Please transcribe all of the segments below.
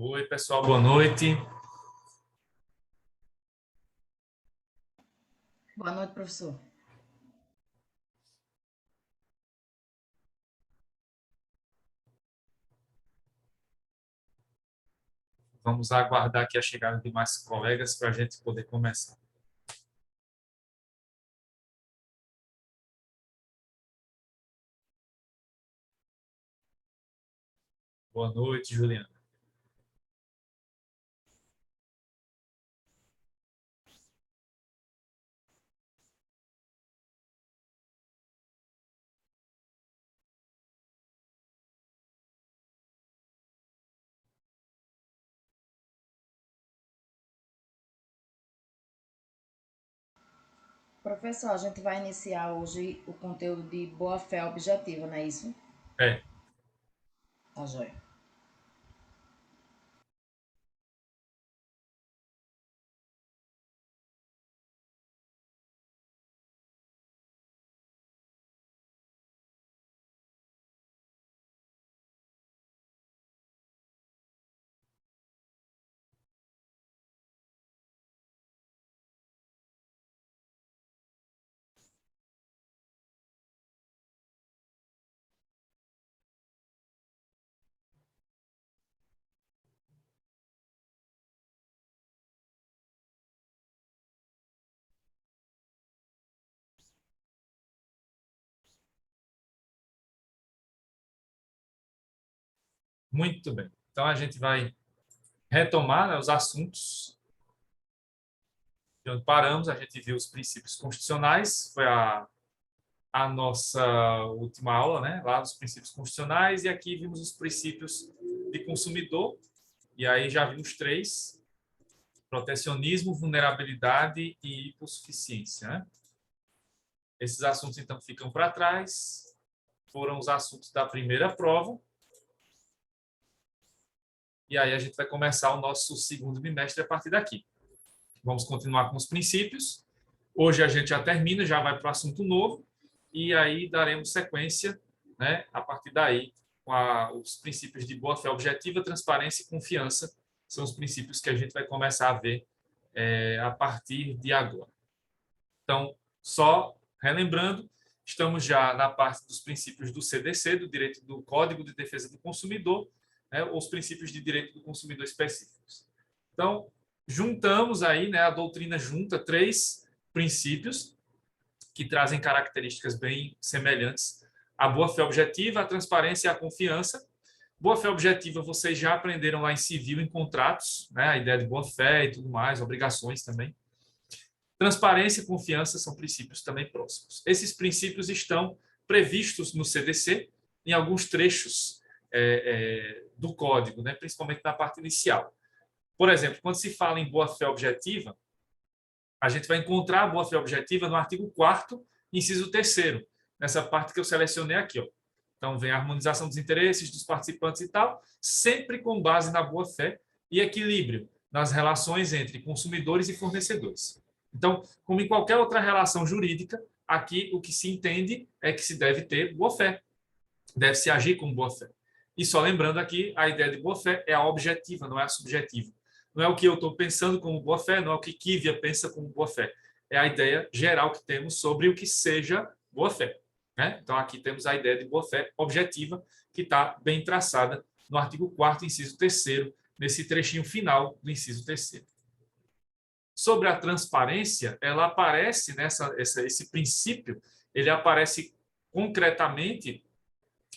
Oi, pessoal, boa noite. Boa noite, professor. Vamos aguardar aqui a chegada de mais colegas para a gente poder começar. Boa noite, Juliana. Professor, a gente vai iniciar hoje o conteúdo de boa-fé objetiva, não é isso? É, Tá joia. muito bem. Então, a gente vai retomar, né, os assuntos de onde paramos. A gente viu os princípios constitucionais, foi a nossa última aula, né, lá dos princípios constitucionais, e aqui vimos os princípios de consumidor, e aí já vimos três: protecionismo, vulnerabilidade e hipossuficiência, né? Esses assuntos, então, ficam para trás, foram os assuntos da primeira prova, e aí a gente vai começar o nosso segundo bimestre a partir daqui. Vamos continuar com os princípios. Hoje a gente já termina, já vai para o assunto novo, e aí daremos sequência, né, a partir daí, com os princípios de boa-fé objetiva, transparência e confiança. São os princípios que a gente vai começar a ver a partir de agora. Então, só relembrando, estamos já na parte dos princípios do CDC, do direito do Código de Defesa do Consumidor, né, os princípios de direito do consumidor específicos. Então, juntamos aí, né, a doutrina junta três princípios que trazem características bem semelhantes: a boa-fé objetiva, a transparência e a confiança. Boa-fé objetiva vocês já aprenderam lá em civil, em contratos, né, a ideia de boa-fé e tudo mais, obrigações também. Transparência e confiança são princípios também próximos. Esses princípios estão previstos no CDC, em alguns trechos do código, né, principalmente na parte inicial. Por exemplo, quando se fala em boa-fé objetiva, a gente vai encontrar a boa-fé objetiva no artigo 4º, inciso 3º, nessa parte que eu selecionei aqui. Ó. Então, vem a harmonização dos interesses dos participantes e tal, sempre com base na boa-fé e equilíbrio nas relações entre consumidores e fornecedores. Então, como em qualquer outra relação jurídica, aqui o que se entende é que se deve ter boa-fé, deve-se agir com boa-fé. E só lembrando aqui, a ideia de boa-fé é a objetiva, não é a subjetiva. Não é o que eu estou pensando como boa-fé, não é o que Kívia pensa como boa-fé. É a ideia geral que temos sobre o que seja boa-fé. Né? Então, aqui temos a ideia de boa-fé objetiva, que está bem traçada no artigo 4º, inciso 3º, nesse trechinho final do inciso 3º. Sobre a transparência, ela aparece esse princípio, ele aparece concretamente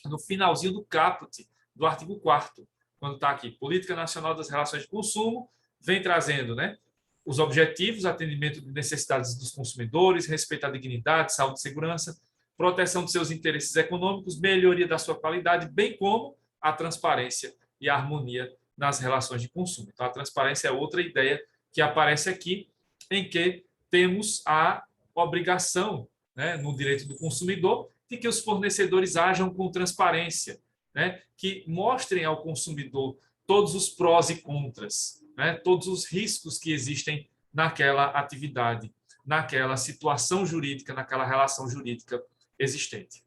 no finalzinho do caput do artigo 4º, quando está aqui, Política Nacional das Relações de Consumo, vem trazendo, né, os objetivos, atendimento de necessidades dos consumidores, respeito à dignidade, saúde e segurança, proteção dos seus interesses econômicos, melhoria da sua qualidade, bem como a transparência e a harmonia nas relações de consumo. Então, a transparência é outra ideia que aparece aqui, em que temos a obrigação, né, no direito do consumidor, de que os fornecedores ajam com transparência, né, que mostrem ao consumidor todos os prós e contras, né, todos os riscos que existem naquela atividade, naquela situação jurídica, naquela relação jurídica existente.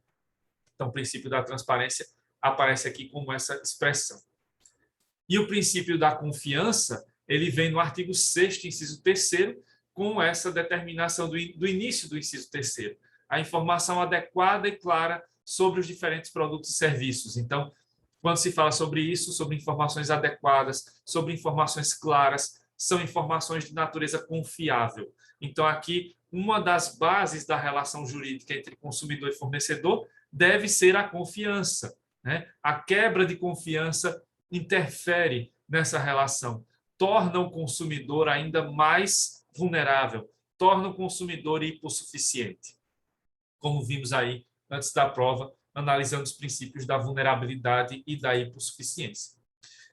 Então, o princípio da transparência aparece aqui como essa expressão. E o princípio da confiança, ele vem no artigo 6º, inciso 3º, com essa determinação do início do inciso 3º. A informação adequada e clara sobre os diferentes produtos e serviços. Então, quando se fala sobre isso, sobre informações adequadas, sobre informações claras, são informações de natureza confiável. Então, aqui, uma das bases da relação jurídica entre consumidor e fornecedor deve ser a confiança, né? A quebra de confiança interfere nessa relação, torna o consumidor ainda mais vulnerável, torna o consumidor hipossuficiente. Como vimos aí antes da prova, analisando os princípios da vulnerabilidade e da hipossuficiência.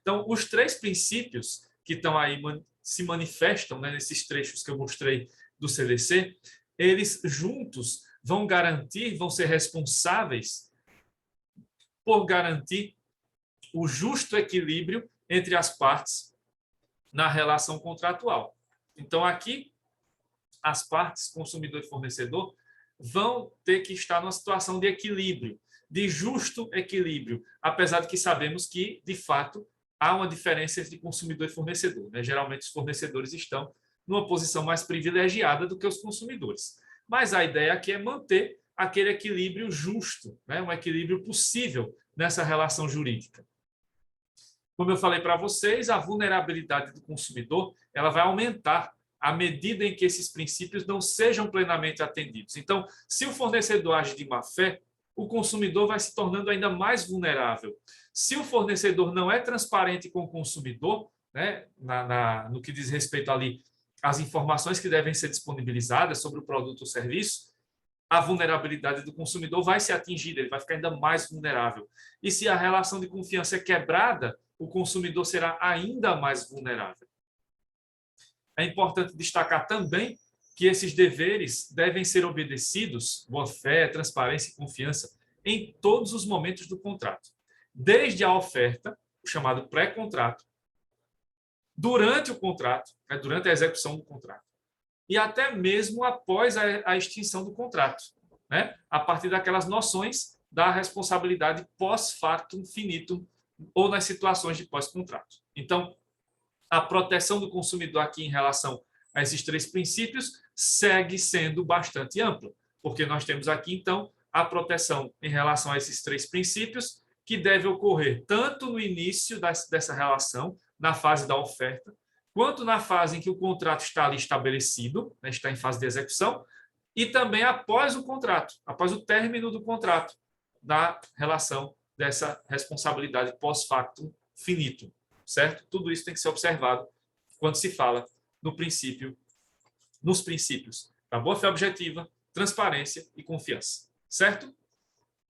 Então, os 3 princípios que estão aí, se manifestam, né, nesses trechos que eu mostrei do CDC, eles juntos vão garantir, vão ser responsáveis por garantir o justo equilíbrio entre as partes na relação contratual. Então, aqui, as partes, consumidor e fornecedor, vão ter que estar numa situação de equilíbrio, de justo equilíbrio, apesar de que sabemos que, de fato, há uma diferença entre consumidor e fornecedor, né? Geralmente, os fornecedores estão numa posição mais privilegiada do que os consumidores. Mas a ideia aqui é manter aquele equilíbrio justo, né? Um equilíbrio possível nessa relação jurídica. Como eu falei para vocês, a vulnerabilidade do consumidor ela vai aumentar à medida em que esses princípios não sejam plenamente atendidos. Então, se o fornecedor age de má fé, o consumidor vai se tornando ainda mais vulnerável. Se o fornecedor não é transparente com o consumidor, né, no que diz respeito ali às informações que devem ser disponibilizadas sobre o produto ou serviço, a vulnerabilidade do consumidor vai ser atingida, ele vai ficar ainda mais vulnerável. E se a relação de confiança é quebrada, o consumidor será ainda mais vulnerável. É importante destacar também que esses deveres devem ser obedecidos, boa-fé, transparência e confiança, em todos os momentos do contrato. Desde a oferta, o chamado pré-contrato, durante o contrato, durante a execução do contrato, e até mesmo após a extinção do contrato, né? A partir daquelas noções da responsabilidade pós-factum finitum ou nas situações de pós-contrato. Então, a proteção do consumidor aqui em relação a esses 3 princípios segue sendo bastante ampla, porque nós temos aqui, então, a proteção em relação a esses 3 princípios, que deve ocorrer tanto no início dessa relação, na fase da oferta, quanto na fase em que o contrato está ali estabelecido, né, está em fase de execução, e também após o contrato, após o término do contrato, da relação dessa responsabilidade pós-factum finitum. Certo? Tudo isso tem que ser observado quando se fala no princípio, nos princípios da boa-fé objetiva, transparência e confiança. Certo?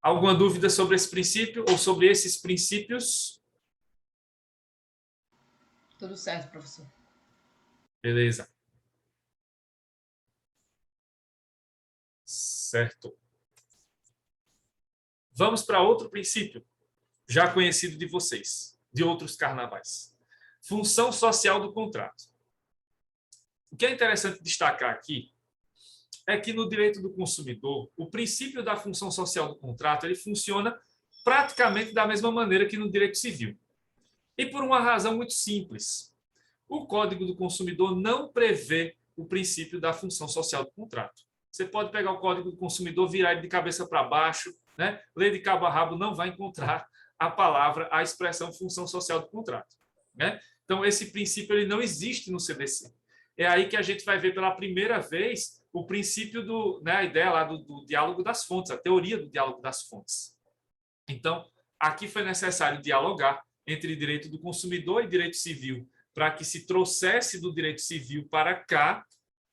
Alguma dúvida sobre esse princípio ou sobre esses princípios? Tudo certo, professor. Beleza. Certo. Vamos para outro princípio, já conhecido de vocês, de outros carnavais. Função social do contrato. O que é interessante destacar aqui é que no direito do consumidor, o princípio da função social do contrato ele funciona praticamente da mesma maneira que no direito civil. E por uma razão muito simples. O Código do Consumidor não prevê o princípio da função social do contrato. Você pode pegar o Código do Consumidor, virar ele de cabeça para baixo, né? Ler de cabo a rabo, não vai encontrar a palavra, a expressão função social do contrato, né? Então, esse princípio ele não existe no CDC. É aí que a gente vai ver pela primeira vez o princípio a ideia lá do diálogo das fontes, a teoria do diálogo das fontes. Então, aqui foi necessário dialogar entre direito do consumidor e direito civil, para que se trouxesse do direito civil para cá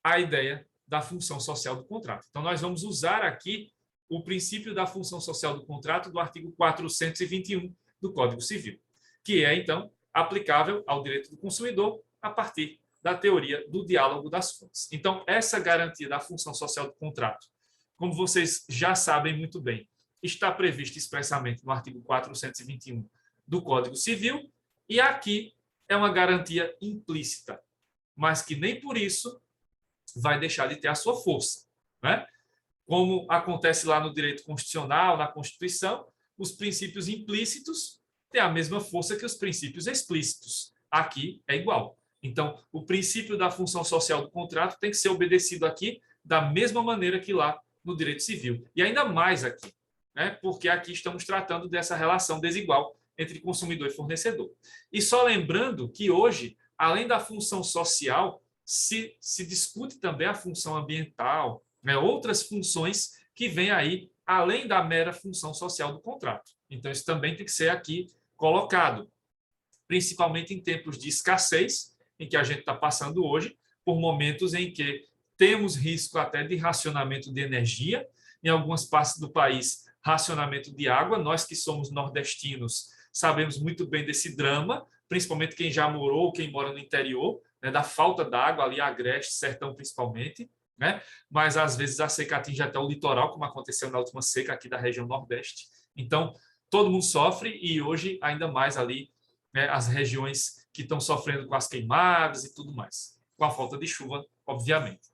a ideia da função social do contrato. Então, nós vamos usar aqui o princípio da função social do contrato do artigo 421 do Código Civil, que é, então, aplicável ao direito do consumidor a partir da teoria do diálogo das fontes. Então, essa garantia da função social do contrato, como vocês já sabem muito bem, está prevista expressamente no artigo 421 do Código Civil, e aqui é uma garantia implícita, mas que nem por isso vai deixar de ter a sua força, né? Como acontece lá no direito constitucional, na Constituição, os princípios implícitos tem a mesma força que os princípios explícitos. Aqui é igual. Então, o princípio da função social do contrato tem que ser obedecido aqui da mesma maneira que lá no direito civil. E ainda mais aqui, né? Porque aqui estamos tratando dessa relação desigual entre consumidor e fornecedor. E só lembrando que hoje, além da função social, se discute também a função ambiental, né? Outras funções que vêm aí além da mera função social do contrato. Então, isso também tem que ser aqui colocado, principalmente em tempos de escassez, em que a gente está passando hoje, por momentos em que temos risco até de racionamento de energia, em algumas partes do país, racionamento de água. Nós que somos nordestinos sabemos muito bem desse drama, principalmente quem já morou, quem mora no interior, né, da falta d'água ali, Agreste, Sertão principalmente, né? Mas às vezes a seca atinge até o litoral, como aconteceu na última seca aqui da região Nordeste. Então, todo mundo sofre e hoje ainda mais ali, né, as regiões que estão sofrendo com as queimadas e tudo mais, com a falta de chuva, obviamente.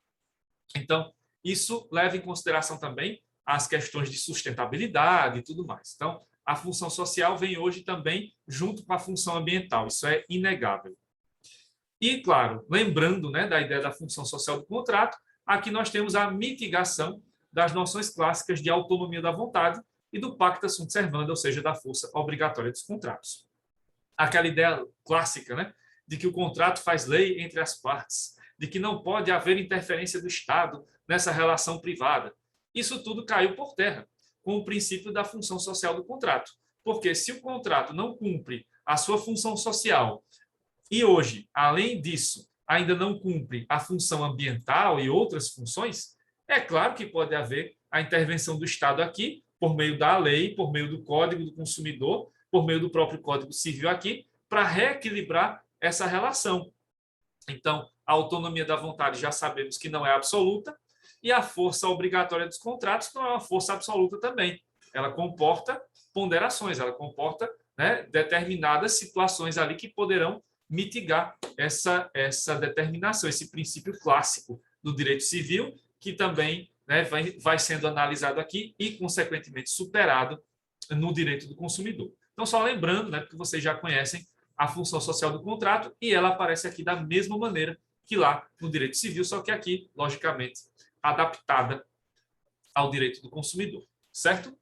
Então, isso leva em consideração também as questões de sustentabilidade e tudo mais. Então, a função social vem hoje também junto com a função ambiental, isso é inegável. E, claro, lembrando, né, da ideia da função social do contrato, aqui nós temos a mitigação das noções clássicas de autonomia da vontade e do pacta sunt servanda, ou seja, da força obrigatória dos contratos. Aquela ideia clássica, né, de que o contrato faz lei entre as partes, de que não pode haver interferência do Estado nessa relação privada. Isso tudo caiu por terra com o princípio da função social do contrato. Porque se o contrato não cumpre a sua função social e hoje, além disso, ainda não cumpre a função ambiental e outras funções, é claro que pode haver a intervenção do Estado aqui, por meio da lei, por meio do Código do Consumidor, por meio do próprio Código Civil aqui, para reequilibrar essa relação. Então, a autonomia da vontade já sabemos que não é absoluta, e a força obrigatória dos contratos não é uma força absoluta também. Ela comporta ponderações, ela comporta, né, determinadas situações ali que poderão mitigar essa determinação, esse princípio clássico do direito civil, que também, né, vai sendo analisado aqui e, consequentemente, superado no direito do consumidor. Então, só lembrando, né, porque vocês já conhecem a função social do contrato e ela aparece aqui da mesma maneira que lá no direito civil, só que aqui, logicamente, adaptada ao direito do consumidor, certo?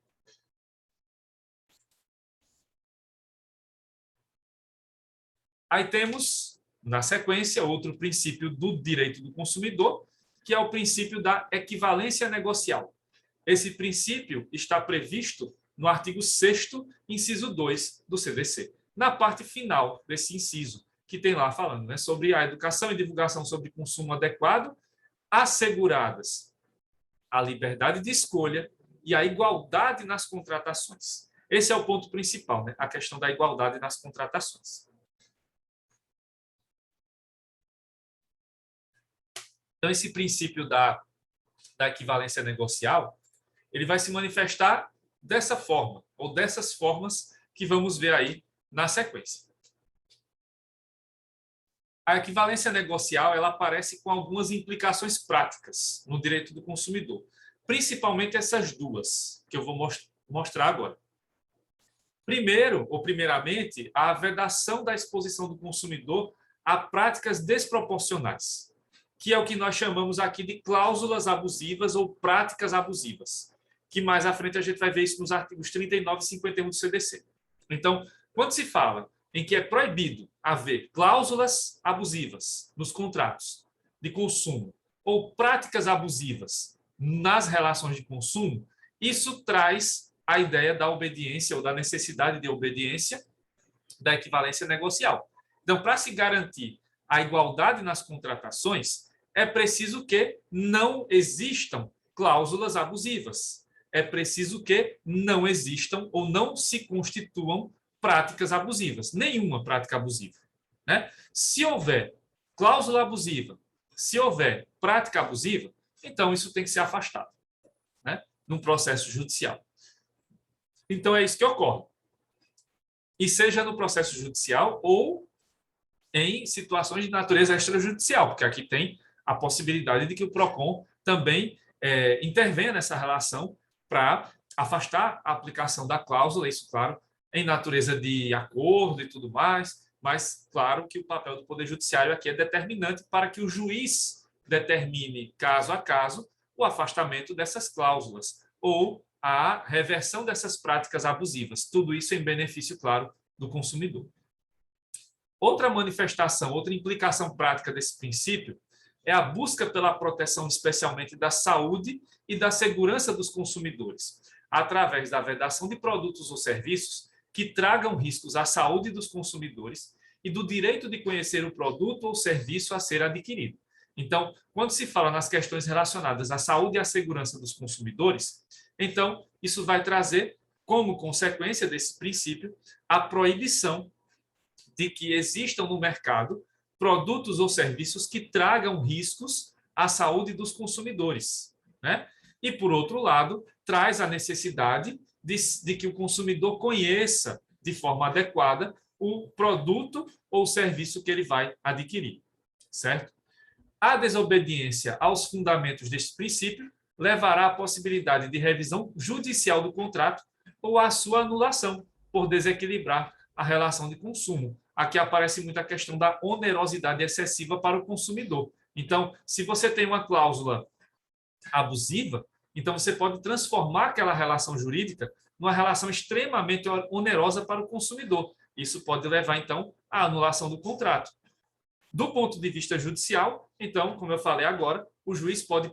Aí temos, na sequência, outro princípio do direito do consumidor, que é o princípio da equivalência negocial. Esse princípio está previsto no artigo 6º, inciso 2 do CDC, na parte final desse inciso, que tem lá falando, né, sobre a educação e divulgação sobre consumo adequado, asseguradas a liberdade de escolha e a igualdade nas contratações. Esse é o ponto principal, né, a questão da igualdade nas contratações. Então, esse princípio da equivalência negocial, ele vai se manifestar dessa forma, ou dessas formas que vamos ver aí na sequência. A equivalência negocial, ela aparece com algumas implicações práticas no direito do consumidor, principalmente essas duas, que eu vou mostrar agora. Primeiro, ou primeiramente, a vedação da exposição do consumidor a práticas desproporcionais, que é o que nós chamamos aqui de cláusulas abusivas ou práticas abusivas, que mais à frente a gente vai ver isso nos artigos 39 e 51 do CDC. Então, quando se fala em que é proibido haver cláusulas abusivas nos contratos de consumo ou práticas abusivas nas relações de consumo, isso traz a ideia da obediência ou da necessidade de obediência da equivalência negocial. Então, para se garantir a igualdade nas contratações, é preciso que não existam cláusulas abusivas. É preciso que não existam ou não se constituam práticas abusivas, nenhuma prática abusiva, né? Se houver cláusula abusiva, se houver prática abusiva, então isso tem que ser afastado, né, num processo judicial. Então é isso que ocorre. E seja no processo judicial ou em situações de natureza extrajudicial, porque aqui tem a possibilidade de que o PROCON também intervenha nessa relação para afastar a aplicação da cláusula, isso, claro, em natureza de acordo e tudo mais, mas claro que o papel do Poder Judiciário aqui é determinante para que o juiz determine, caso a caso, o afastamento dessas cláusulas ou a reversão dessas práticas abusivas. Tudo isso em benefício, claro, do consumidor. Outra manifestação, outra implicação prática desse princípio é a busca pela proteção, especialmente da saúde e da segurança dos consumidores, através da vedação de produtos ou serviços que tragam riscos à saúde dos consumidores e do direito de conhecer o produto ou serviço a ser adquirido. Então, quando se fala nas questões relacionadas à saúde e à segurança dos consumidores, então isso vai trazer, como consequência desse princípio, a proibição de que existam no mercado produtos ou serviços que tragam riscos à saúde dos consumidores, né? E, por outro lado, traz a necessidade de que o consumidor conheça de forma adequada o produto ou serviço que ele vai adquirir, certo? A desobediência aos fundamentos deste princípio levará à possibilidade de revisão judicial do contrato ou à sua anulação, por desequilibrar a relação de consumo. Aqui aparece muito a questão da onerosidade excessiva para o consumidor. Então, se você tem uma cláusula abusiva, então você pode transformar aquela relação jurídica numa relação extremamente onerosa para o consumidor. Isso pode levar, então, à anulação do contrato. Do ponto de vista judicial, então, como eu falei agora, o juiz pode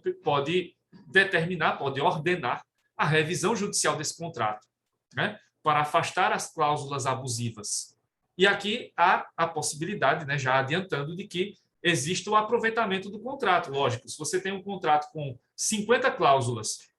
determinar, pode ordenar a revisão judicial desse contrato, né, para afastar as cláusulas abusivas. E aqui há a possibilidade, né, já adiantando, de que exista o aproveitamento do contrato. Lógico, se você tem um contrato com 50 cláusulas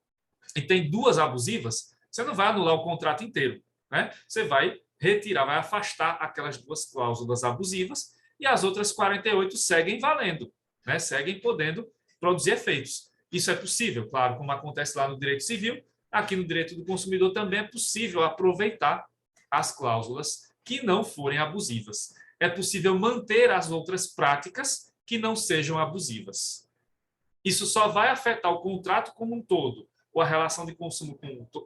e tem 2 abusivas, você não vai anular o contrato inteiro, né? Você vai retirar, vai afastar aquelas 2 cláusulas abusivas e as outras 48 seguem valendo, né? Seguem podendo produzir efeitos. Isso é possível, claro, como acontece lá no direito civil, aqui no direito do consumidor também é possível aproveitar as cláusulas que não forem abusivas. É possível manter as outras práticas que não sejam abusivas. Isso só vai afetar o contrato como um todo, ou a relação de consumo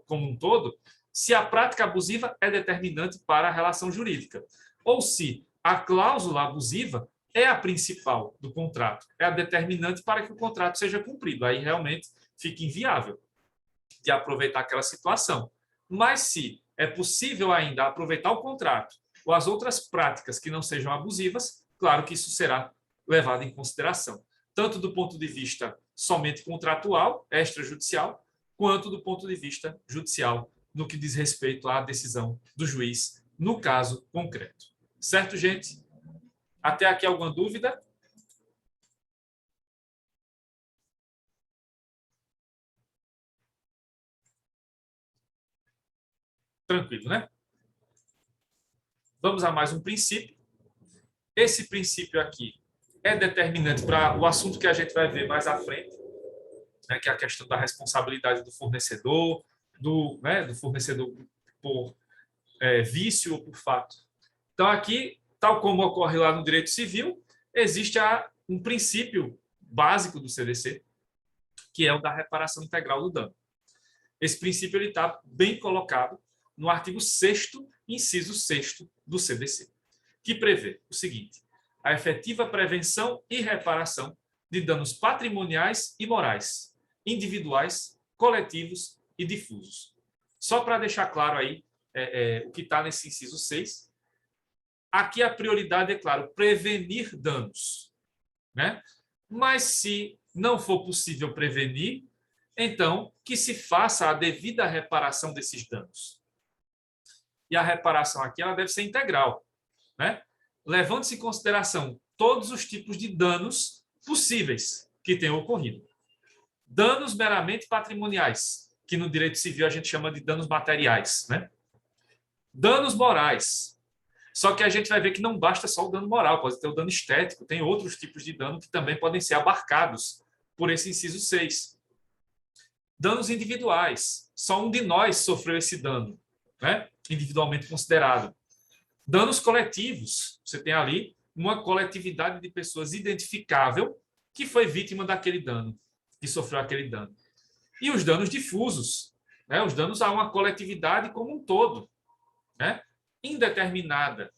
como um todo, se a prática abusiva é determinante para a relação jurídica, ou se a cláusula abusiva é a principal do contrato, é a determinante para que o contrato seja cumprido. Aí realmente fica inviável de aproveitar aquela situação. Mas se é possível ainda aproveitar o contrato ou as outras práticas que não sejam abusivas, claro que isso será levado em consideração, tanto do ponto de vista somente contratual, extrajudicial, quanto do ponto de vista judicial, no que diz respeito à decisão do juiz no caso concreto. Certo, gente? Até aqui alguma dúvida? Tranquilo, né? Vamos a mais um princípio. Esse princípio aqui é determinante para o assunto que a gente vai ver mais à frente, né, que é a questão da responsabilidade do fornecedor, do fornecedor por vício ou por fato. Então, aqui, tal como ocorre lá no direito civil, existe um princípio básico do CDC, que é o da reparação integral do dano. Esse princípio está bem colocado no artigo 6º, inciso 6º do CDC, que prevê o seguinte: a efetiva prevenção e reparação de danos patrimoniais e morais, individuais, coletivos e difusos. Só para deixar claro aí o que está nesse inciso 6, aqui a prioridade é, claro, prevenir danos, né? Mas se não for possível prevenir, então que se faça a devida reparação desses danos. E a reparação aqui ela deve ser integral, né? Levando-se em consideração todos os tipos de danos possíveis que tenham ocorrido. Danos meramente patrimoniais, que no direito civil a gente chama de danos materiais, né? Danos morais. Só que a gente vai ver que não basta só o dano moral, pode ter o dano estético, tem outros tipos de dano que também podem ser abarcados por esse inciso 6. Danos individuais. Só um de nós sofreu esse dano, né? Individualmente considerado. Danos coletivos. Você tem ali uma coletividade de pessoas identificável que foi vítima daquele dano, que sofreu aquele dano. E os danos difusos, né? Os danos a uma coletividade como um todo, né? indeterminada,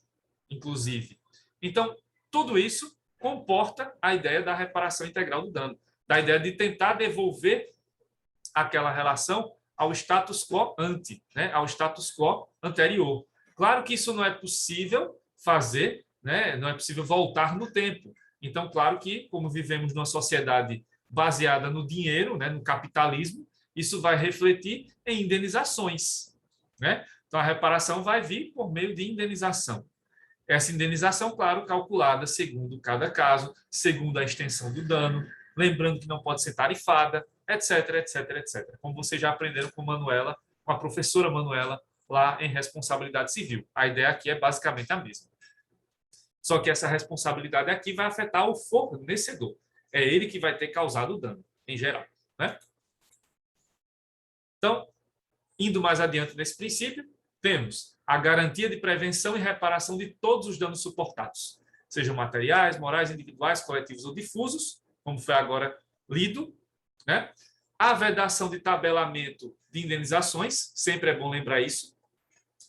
inclusive. Então, tudo isso comporta a ideia da reparação integral do dano, da ideia de tentar devolver aquela relação ao status quo ante, né, ao status quo anterior. Claro que isso não é possível fazer, né, não é possível voltar no tempo. Então, claro que, como vivemos numa sociedade baseada no dinheiro, né, no capitalismo, isso vai refletir em indenizações, né? Então, a reparação vai vir por meio de indenização. Essa indenização, claro, calculada segundo cada caso, segundo a extensão do dano, lembrando que não pode ser tarifada, etc, etc, etc. Como vocês já aprenderam com Manuela, com a professora Manuela, lá em responsabilidade civil. A ideia aqui é basicamente a mesma. Só que essa responsabilidade aqui vai afetar o fornecedor. É ele que vai ter causado o dano, em geral, né? Então, indo mais adiante nesse princípio, temos a garantia de prevenção e reparação de todos os danos suportados, sejam materiais, morais, individuais, coletivos ou difusos, como foi agora lido, né? A vedação de tabelamento de indenizações, sempre é bom lembrar isso,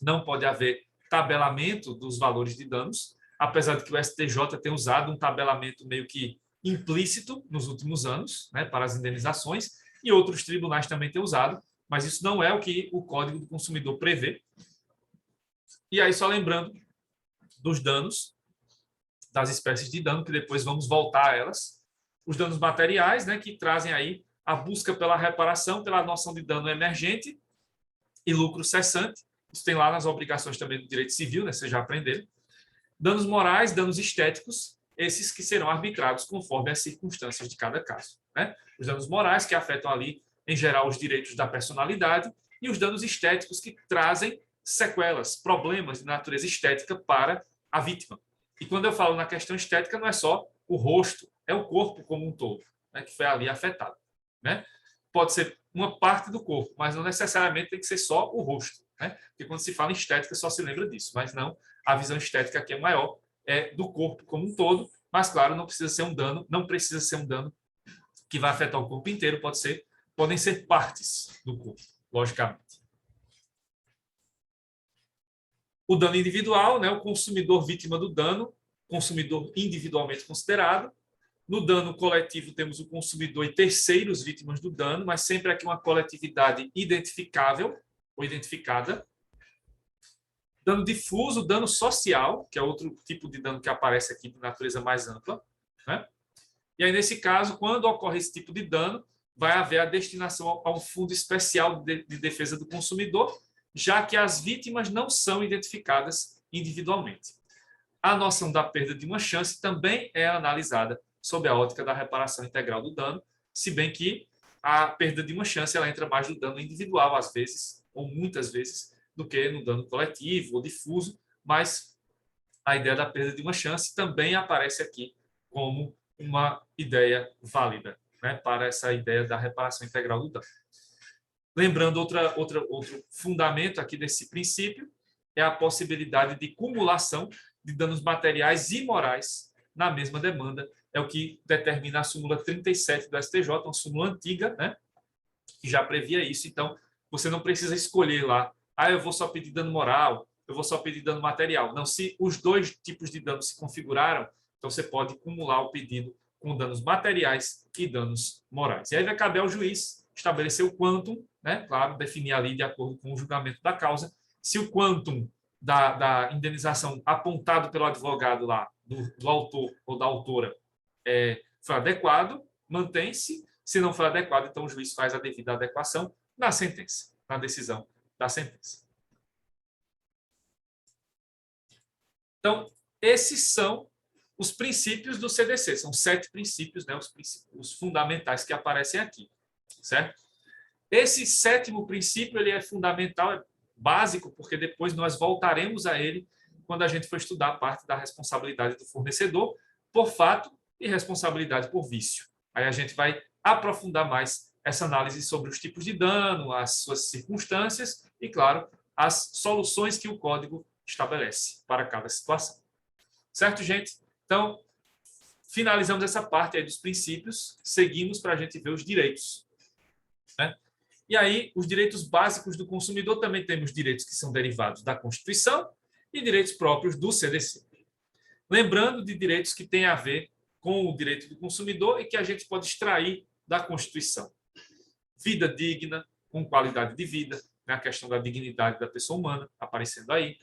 não pode haver tabelamento dos valores de danos, apesar de que o STJ tem usado um tabelamento meio que implícito nos últimos anos, né, para as indenizações, e outros tribunais também têm usado, mas isso não é o que o Código do Consumidor prevê. E aí, só lembrando dos danos, das espécies de dano, que depois vamos voltar a elas. Os danos materiais, né, que trazem aí a busca pela reparação, pela noção de dano emergente e lucro cessante. Isso tem lá nas obrigações também do direito civil, né, vocês já aprenderam. Danos morais, danos estéticos, esses que serão arbitrados conforme as circunstâncias de cada caso, né? Os danos morais, que afetam ali, em geral, os direitos da personalidade, e os danos estéticos, que trazem sequelas, problemas de natureza estética para a vítima. E quando eu falo na questão estética, não é só o rosto, é o corpo como um todo, né, que foi ali afetado, né? Pode ser uma parte do corpo, mas não necessariamente tem que ser só o rosto, né? Porque quando se fala em estética, só se lembra disso, mas não, a visão estética aqui é maior, é do corpo como um todo, mas claro, não precisa ser um dano, não precisa ser um dano que vai afetar o corpo inteiro, podem ser partes do corpo, logicamente. O dano individual, né, o consumidor vítima do dano, consumidor individualmente considerado. No dano coletivo, temos o consumidor e terceiros vítimas do dano, mas sempre aqui uma coletividade identificável ou identificada. Dano difuso, dano social, que é outro tipo de dano que aparece aqui de natureza mais ampla, né? E aí, nesse caso, quando ocorre esse tipo de dano, vai haver a destinação a um fundo especial de defesa do consumidor, já que as vítimas não são identificadas individualmente. A noção da perda de uma chance também é analisada sob a ótica da reparação integral do dano, se bem que a perda de uma chance ela entra mais no dano individual, às vezes, ou muitas vezes, do que no dano coletivo ou difuso, mas a ideia da perda de uma chance também aparece aqui como uma ideia válida, né, para essa ideia da reparação integral do dano. Lembrando, outro fundamento aqui desse princípio é a possibilidade de cumulação de danos materiais e morais na mesma demanda. É o que determina a súmula 37 do STJ, uma súmula antiga, né, que já previa isso. Então, você não precisa escolher lá, eu vou só pedir dano moral, eu vou só pedir dano material. Não, se os dois tipos de dano se configuraram, então você pode cumular o pedido com danos materiais e danos morais. E aí vai caber ao juiz estabelecer o quantum, né? Claro, definir ali de acordo com o julgamento da causa, se o quantum da indenização apontado pelo advogado lá, do autor ou da autora, foi adequado, mantém-se. Se não for adequado, então o juiz faz a devida adequação na sentença, na decisão da sentença. Então, esses são os princípios do CDC. São 7 princípios, né, os fundamentais que aparecem aqui, certo? Esse 7º princípio ele é fundamental, é básico, porque depois nós voltaremos a ele quando a gente for estudar a parte da responsabilidade do fornecedor por fato e responsabilidade por vício. Aí a gente vai aprofundar mais essa análise sobre os tipos de dano, as suas circunstâncias e, claro, as soluções que o código estabelece para cada situação. Certo, gente? Então, finalizamos essa parte aí dos princípios, seguimos para a gente ver os direitos, né? E aí, os direitos básicos do consumidor, também temos direitos que são derivados da Constituição e direitos próprios do CDC. Lembrando de direitos que têm a ver com o direito do consumidor e que a gente pode extrair da Constituição. Vida digna, com qualidade de vida, né? A questão da dignidade da pessoa humana aparecendo aí.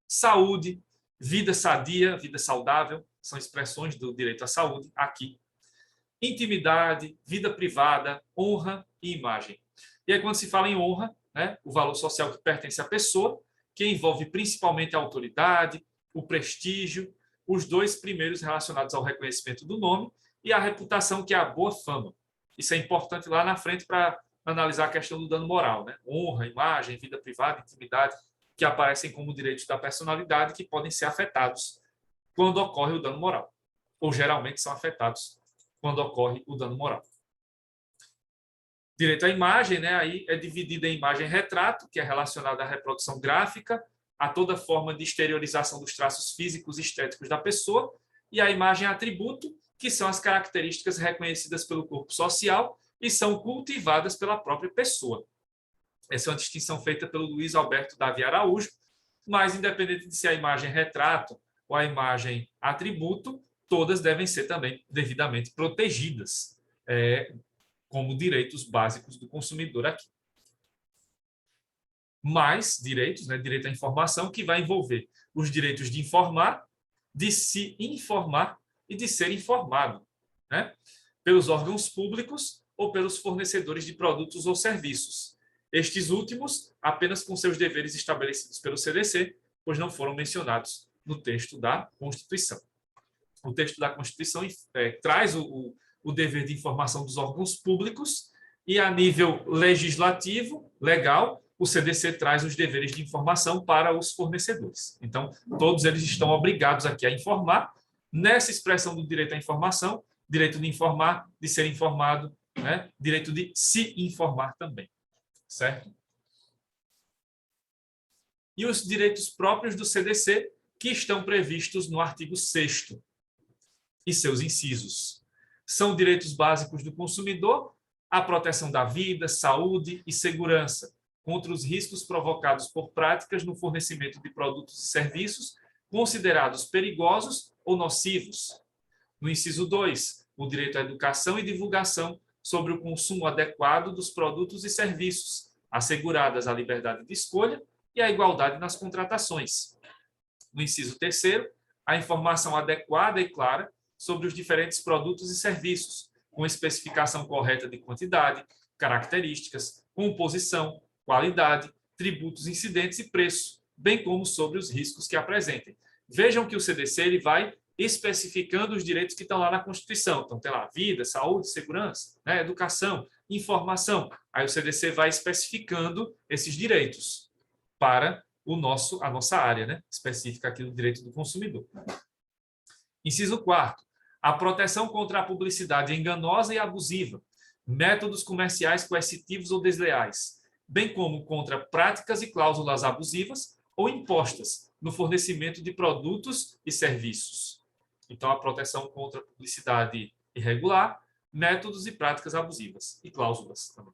Saúde, vida sadia, vida saudável, são expressões do direito à saúde aqui. Intimidade, vida privada, honra e imagem. E aí, quando se fala em honra, né, o valor social que pertence à pessoa, que envolve principalmente a autoridade, o prestígio, os dois primeiros relacionados ao reconhecimento do nome e a reputação, que é a boa fama. Isso é importante lá na frente para analisar a questão do dano moral, né? Honra, imagem, vida privada, intimidade, que aparecem como direitos da personalidade que podem ser afetados quando ocorre o dano moral, ou geralmente são afetados quando ocorre o dano moral. Direito à imagem, né? Aí é dividida em imagem-retrato, que é relacionada à reprodução gráfica, a toda forma de exteriorização dos traços físicos e estéticos da pessoa, e a imagem-atributo, que são as características reconhecidas pelo corpo social e são cultivadas pela própria pessoa. Essa é uma distinção feita pelo Luiz Alberto Davi Araújo, mas independente de ser a imagem-retrato ou a imagem-atributo, todas devem ser também devidamente protegidas, como direitos básicos do consumidor aqui. Mais direitos, né? Direito à informação, que vai envolver os direitos de informar, de se informar e de ser informado, né? Pelos órgãos públicos ou pelos fornecedores de produtos ou serviços. Estes últimos, apenas com seus deveres estabelecidos pelo CDC, pois não foram mencionados no texto da Constituição. O texto da Constituição traz o dever de informação dos órgãos públicos e, a nível legislativo, legal, o CDC traz os deveres de informação para os fornecedores. Então, todos eles estão obrigados aqui a informar, nessa expressão do direito à informação, direito de informar, de ser informado, né? Direito de se informar também, certo? E os direitos próprios do CDC, que estão previstos no artigo 6º e seus incisos. São direitos básicos do consumidor, a proteção da vida, saúde e segurança contra os riscos provocados por práticas no fornecimento de produtos e serviços considerados perigosos ou nocivos. No inciso 2, o direito à educação e divulgação sobre o consumo adequado dos produtos e serviços, asseguradas a liberdade de escolha e a igualdade nas contratações. No inciso 3º, a informação adequada e clara sobre os diferentes produtos e serviços, com especificação correta de quantidade, características, composição, qualidade, tributos incidentes e preço, bem como sobre os riscos que apresentem. Vejam que o CDC ele vai especificando os direitos que estão lá na Constituição. Então, tem lá vida, saúde, segurança, né, educação, informação. Aí o CDC vai especificando esses direitos para a nossa área, né, específica aqui do direito do consumidor. Inciso 4º, a proteção contra a publicidade enganosa e abusiva, métodos comerciais coercitivos ou desleais, bem como contra práticas e cláusulas abusivas ou impostas no fornecimento de produtos e serviços. Então, a proteção contra a publicidade irregular, métodos e práticas abusivas e cláusulas também.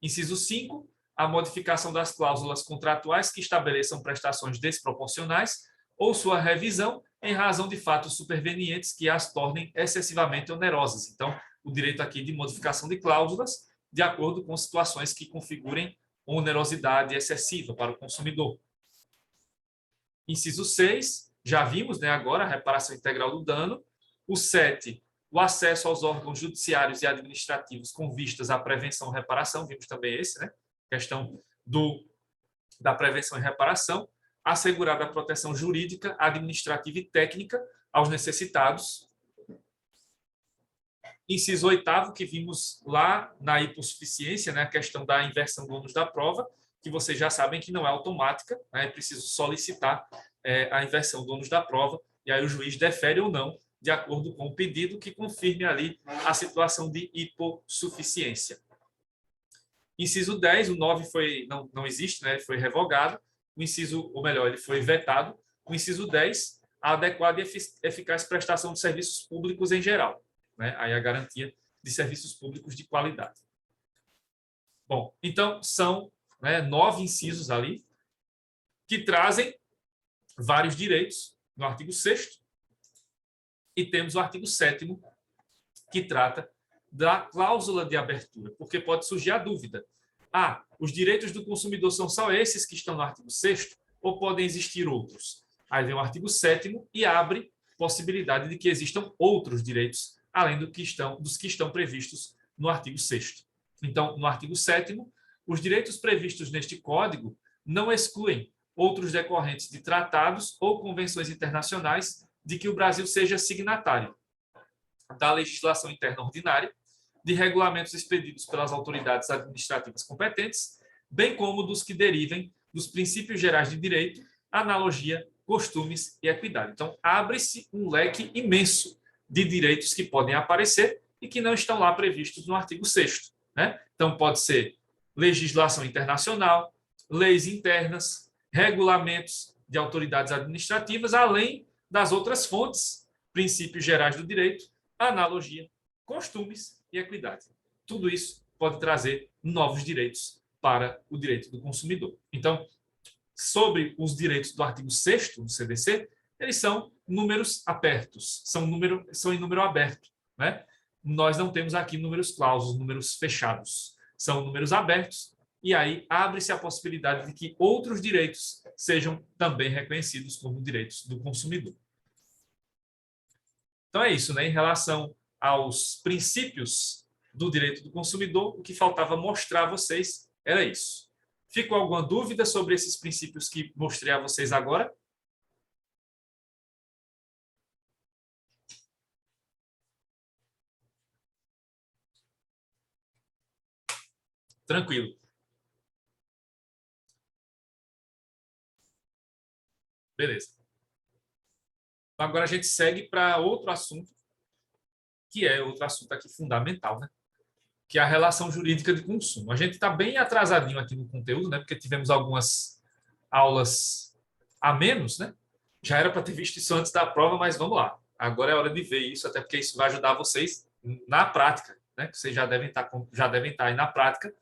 Inciso 5, a modificação das cláusulas contratuais que estabeleçam prestações desproporcionais ou sua revisão em razão de fatos supervenientes que as tornem excessivamente onerosas. Então, o direito aqui de modificação de cláusulas de acordo com situações que configurem onerosidade excessiva para o consumidor. Inciso 6, já vimos, né, agora a reparação integral do dano. O 7, o acesso aos órgãos judiciários e administrativos com vistas à prevenção e reparação, vimos também esse, né? Questão da prevenção e reparação, assegurada a proteção jurídica, administrativa e técnica aos necessitados. Inciso 8º, que vimos lá na hipossuficiência, né, a questão da inversão do ônus da prova, que vocês já sabem que não é automática, né, é preciso solicitar a inversão do ônus da prova, e aí o juiz defere ou não, de acordo com o pedido que confirme ali a situação de hipossuficiência. Inciso 10, o 9 não existe, né, foi revogado. O inciso, ou melhor, ele foi vetado. O inciso 10, a adequada e eficaz prestação de serviços públicos em geral, né? Aí a garantia de serviços públicos de qualidade. Bom, então são, né, 9 incisos ali que trazem vários direitos no artigo 6º, e temos o artigo 7º, que trata da cláusula de abertura, porque pode surgir a dúvida. Os direitos do consumidor são só esses que estão no artigo 6º ou podem existir outros? Aí vem o artigo 7º e abre possibilidade de que existam outros direitos, além dos que estão previstos no artigo 6º. Então, no artigo 7º, os direitos previstos neste Código não excluem outros decorrentes de tratados ou convenções internacionais de que o Brasil seja signatário, da legislação interna ordinária, de regulamentos expedidos pelas autoridades administrativas competentes, bem como dos que derivem dos princípios gerais de direito, analogia, costumes e equidade. Então, abre-se um leque imenso de direitos que podem aparecer e que não estão lá previstos no artigo 6º, né? Então, pode ser legislação internacional, leis internas, regulamentos de autoridades administrativas, além das outras fontes, princípios gerais do direito, analogia, costumes e equidade. Tudo isso pode trazer novos direitos para o direito do consumidor. Então, sobre os direitos do artigo 6º do CDC, eles são números abertos, são em número aberto, né? Nós não temos aqui números clausos, números fechados, são números abertos, e aí abre-se a possibilidade de que outros direitos sejam também reconhecidos como direitos do consumidor. Então é isso, né? Em relação aos princípios do direito do consumidor, o que faltava mostrar a vocês era isso. Ficou alguma dúvida sobre esses princípios que mostrei a vocês agora? Tranquilo. Beleza. Agora a gente segue para outro assunto, que é outro assunto aqui fundamental, né? Que é a relação jurídica de consumo. A gente está bem atrasadinho aqui no conteúdo, né? Porque tivemos algumas aulas a menos, né? Já era para ter visto isso antes da prova, mas vamos lá. Agora é hora de ver isso, até porque isso vai ajudar vocês na prática, né? Que vocês já devem estar aí na prática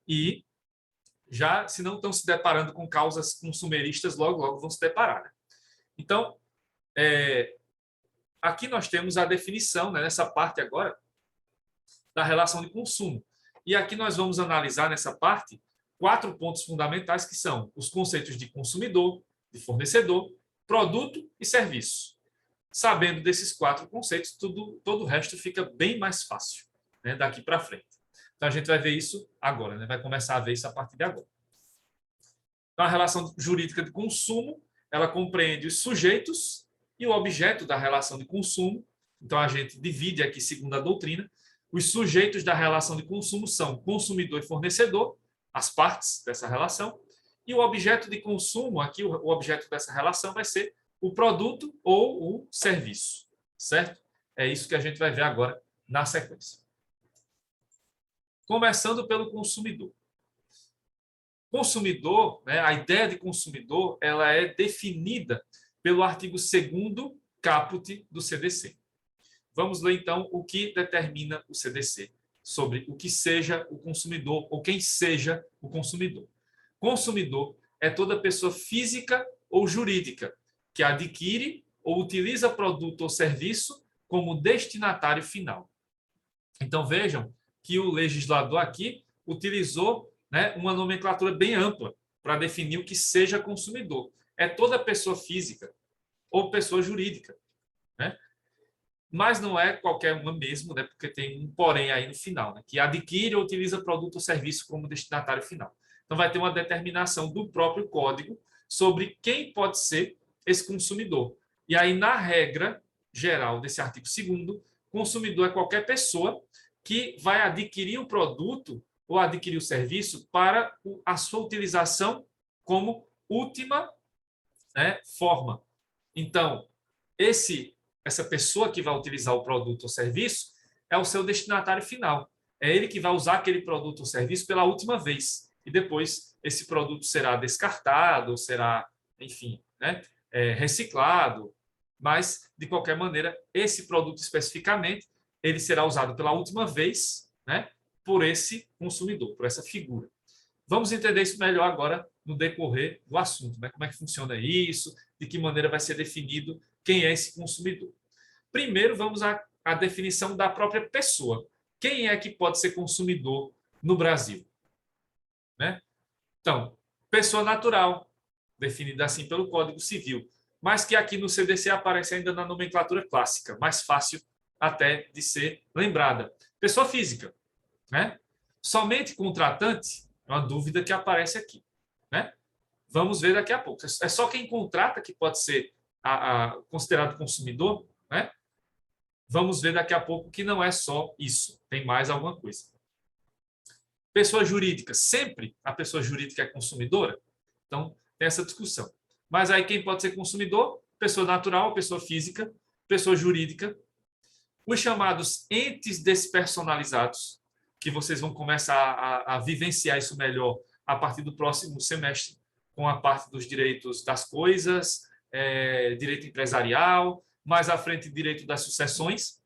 e já, se não estão se deparando com causas consumeristas, logo vão se deparar, né? Então, aqui nós temos a definição, né, nessa parte agora, da relação de consumo. E aqui nós vamos analisar nessa parte 4 pontos fundamentais, que são os conceitos de consumidor, de fornecedor, produto e serviço. Sabendo desses 4 conceitos, todo o resto fica bem mais fácil, né, daqui para frente. Então, a gente vai ver isso agora, né? Vai começar a ver isso a partir de agora. Então, a relação jurídica de consumo, ela compreende os sujeitos e o objeto da relação de consumo. Então, a gente divide aqui, segundo a doutrina, os sujeitos da relação de consumo são consumidor e fornecedor, as partes dessa relação, e o objeto de consumo, aqui o objeto dessa relação vai ser o produto ou o serviço, certo? É isso que a gente vai ver agora na sequência. Começando pelo consumidor. Consumidor, né, a ideia de consumidor, ela é definida pelo artigo 2º caput do CDC. Vamos ler, então, o que determina o CDC sobre o que seja o consumidor ou quem seja o consumidor. Consumidor é toda pessoa física ou jurídica que adquire ou utiliza produto ou serviço como destinatário final. Então, vejam que o legislador aqui utilizou, né, uma nomenclatura bem ampla para definir o que seja consumidor. É toda pessoa física ou pessoa jurídica, né? Mas não é qualquer uma mesmo, né? Porque tem um porém aí no final, né? Que adquire ou utiliza produto ou serviço como destinatário final. Então, vai ter uma determinação do próprio código sobre quem pode ser esse consumidor. E aí, na regra geral desse artigo 2º, consumidor é qualquer pessoa que vai adquirir o produto ou adquirir o serviço para a sua utilização como última, né, forma. Então, essa pessoa que vai utilizar o produto ou serviço é o seu destinatário final. É ele que vai usar aquele produto ou serviço pela última vez. E depois esse produto será descartado, será, enfim, né, reciclado. Mas, de qualquer maneira, esse produto especificamente, ele será usado pela última vez, né, por esse consumidor, por essa figura. Vamos entender isso melhor agora no decorrer do assunto, né? Como é que funciona isso, de que maneira vai ser definido quem é esse consumidor. Primeiro, vamos à definição da própria pessoa. Quem é que pode ser consumidor no Brasil? Né? Então, pessoa natural, definida assim pelo Código Civil, mas que aqui no CDC aparece ainda na nomenclatura clássica, mais fácil até de ser lembrada. Pessoa física, né? Somente contratante é uma dúvida que aparece aqui, né? Vamos ver daqui a pouco. É só quem contrata que pode ser considerado consumidor, né? Vamos ver daqui a pouco que não é só isso, tem mais alguma coisa. Pessoa jurídica, sempre a pessoa jurídica é consumidora? Então, tem essa discussão. Mas aí quem pode ser consumidor? Pessoa natural, pessoa física, pessoa jurídica. Os chamados entes despersonalizados, que vocês vão começar a vivenciar isso melhor a partir do próximo semestre, com a parte dos direitos das coisas, direito empresarial, mais à frente direito das sucessões.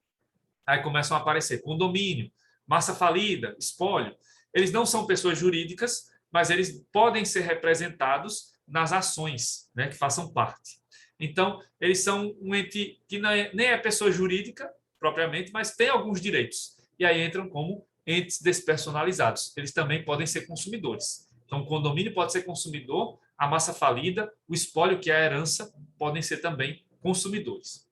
Aí começam a aparecer condomínio, massa falida, espólio. Eles não são pessoas jurídicas, mas eles podem ser representados nas ações, né, que façam parte. Então, eles são um ente que nem é pessoa jurídica propriamente, mas tem alguns direitos. E aí entram como entes despersonalizados. Eles também podem ser consumidores. Então, o condomínio pode ser consumidor, a massa falida, o espólio, que é a herança, podem ser também consumidores.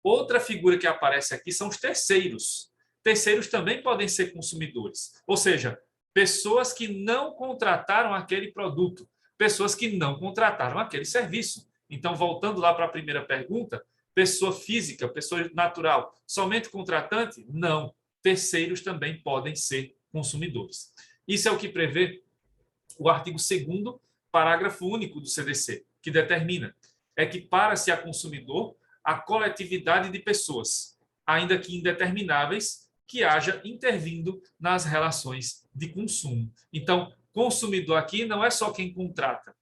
Outra figura que aparece aqui são os terceiros. Terceiros também podem ser consumidores, ou seja, pessoas que não contrataram aquele produto, pessoas que não contrataram aquele serviço. Então, voltando lá para a primeira pergunta, pessoa física, pessoa natural, somente contratante? Não. Terceiros também podem ser consumidores. Isso é o que prevê o artigo 2º, parágrafo único do CDC, que determina que para-se a consumidor a coletividade de pessoas, ainda que indetermináveis, que haja intervindo nas relações de consumo. Então, consumidor aqui não é só quem contrata.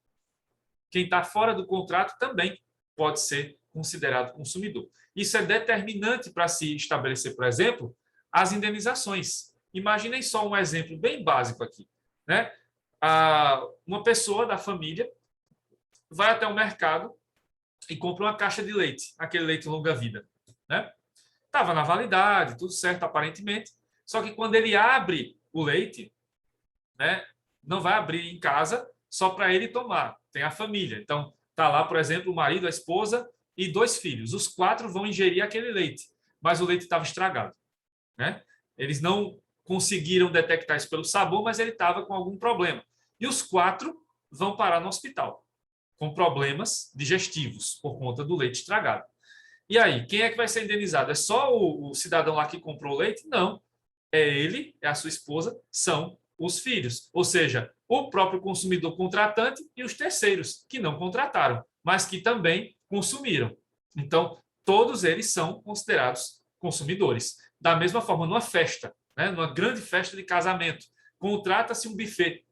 Quem está fora do contrato também pode ser considerado consumidor. Isso é determinante para se estabelecer, por exemplo, as indenizações. Imaginem só um exemplo bem básico aqui, né? Uma pessoa da família vai até o mercado e compra uma caixa de leite, aquele leite longa-vida, né? Estava na validade, tudo certo aparentemente, só que quando ele abre o leite, né, não vai abrir em casa só para ele tomar, tem a família. Então, está lá, por exemplo, o marido, a esposa e 2 filhos. Os 4 vão ingerir aquele leite, mas o leite estava estragado, né? Eles não conseguiram detectar isso pelo sabor, mas ele estava com algum problema. E os 4 vão parar no hospital com problemas digestivos por conta do leite estragado. E aí, quem é que vai ser indenizado? É só o cidadão lá que comprou o leite? Não. É ele, é a sua esposa, são os filhos. Ou seja, o próprio consumidor contratante e os terceiros, que não contrataram, mas que também consumiram. Então, todos eles são considerados consumidores. Da mesma forma, numa festa, né, numa grande festa de casamento, contrata-se um buffet.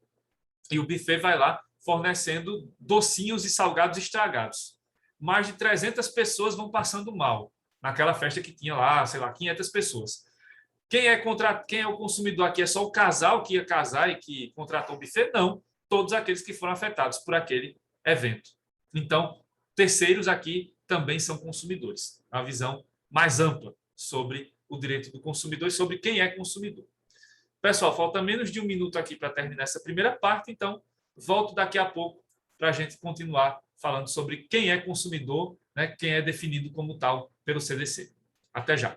E o buffet vai lá fornecendo docinhos e salgados estragados. Mais de 300 pessoas vão passando mal naquela festa que tinha lá, sei lá, 500 pessoas. Quem é o consumidor aqui? É só o casal que ia casar e que contratou o buffet? Não. Todos aqueles que foram afetados por aquele evento. Então, terceiros aqui também são consumidores. Uma visão mais ampla sobre o direito do consumidor e sobre quem é consumidor. Pessoal, falta menos de 1 minuto aqui para terminar essa primeira parte, então volto daqui a pouco para a gente continuar falando sobre quem é consumidor, né, quem é definido como tal pelo CDC. Até já.